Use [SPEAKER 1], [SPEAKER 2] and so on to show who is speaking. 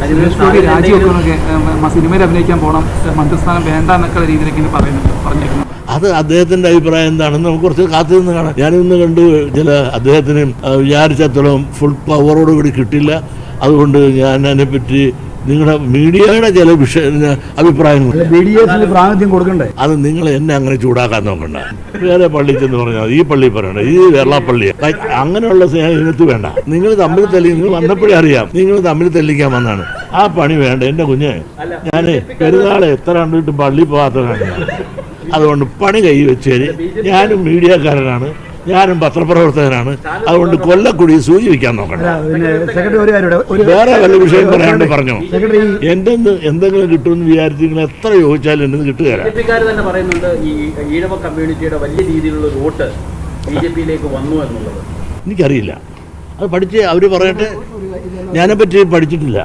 [SPEAKER 1] സുരേഷ് ഗോപി രാജിവെക്കുന്നൊക്കെ സിനിമയിൽ അഭിനയിക്കാൻ പോകണം, മന്ത്രിസ്ഥാനം വേണ്ട എന്നൊക്കെ രീതിയിലേക്ക് പറഞ്ഞേക്കുന്നു.
[SPEAKER 2] അത് അദ്ദേഹത്തിൻ്റെ അഭിപ്രായം എന്താണെന്ന് നമുക്ക് കുറച്ച് കാത്തു നിന്ന് കാണാം. ഞാനിന്ന് കണ്ടു ചില അദ്ദേഹത്തിന് വിചാരിച്ചത്തോളം ഫുൾ പവറോടുകൂടി കിട്ടില്ല, അതുകൊണ്ട് ഞാൻ അതിനെപ്പറ്റി നിങ്ങളുടെ മീഡിയയുടെ ചില അഭിപ്രായങ്ങൾ
[SPEAKER 1] പ്രാതിനിധ്യം കൊടുക്കണ്ടേ,
[SPEAKER 2] അത് നിങ്ങൾ എന്നെ അങ്ങനെ ചൂടാക്കാൻ നോക്കണ്ട. വേറെ പള്ളി ചെന്ന് പറഞ്ഞാൽ ഈ പള്ളി പറയണ്ട, ഈ കേരള പള്ളി അങ്ങനെയുള്ള സ്നേഹം ഇതിനകത്ത് വേണ്ട. നിങ്ങൾ തമ്മിൽ നിങ്ങൾ വന്നപ്പോഴേ അറിയാം നിങ്ങൾ തമ്മിൽ തെല്ലിക്കാൻ വന്നാണ്. ആ പണി വേണ്ട. എൻ്റെ കുഞ്ഞ്, ഞാൻ പെരുന്നാളെ എത്ര കണ്ടിട്ട് പള്ളി പോകാത്തതാണ്. അതുകൊണ്ട് പണി കൈ വെച്ചേര്. ഞാനും മീഡിയക്കാരനാണ്, ഞാനും പത്രപ്രവർത്തകനാണ്. അതുകൊണ്ട് കൊല്ലക്കുടി സൂചി വയ്ക്കാൻ നോക്കണം. വേറെ വല്ല വിഷയം പറയാണ്ട് പറഞ്ഞോ. എന്തെങ്കിലും കിട്ടുമെന്ന് വിചാരിച്ച് നിങ്ങൾ എത്ര ചോദിച്ചാലും എന്നെ കിട്ടുകയില്ല.
[SPEAKER 3] തന്നെ പറയുന്നുണ്ട് ഈ ഈഴവ കമ്മ്യൂണിറ്റിയുടെ വലിയ രീതിയിലുള്ള വോട്ട് ബിജെപിയിലേക്ക് വന്നു എന്നുള്ളത്.
[SPEAKER 2] എനിക്കറിയില്ല, അത് പഠിച്ച് അവർ പറയട്ടെ. ഞാനെപ്പറ്റി പഠിച്ചിട്ടില്ല.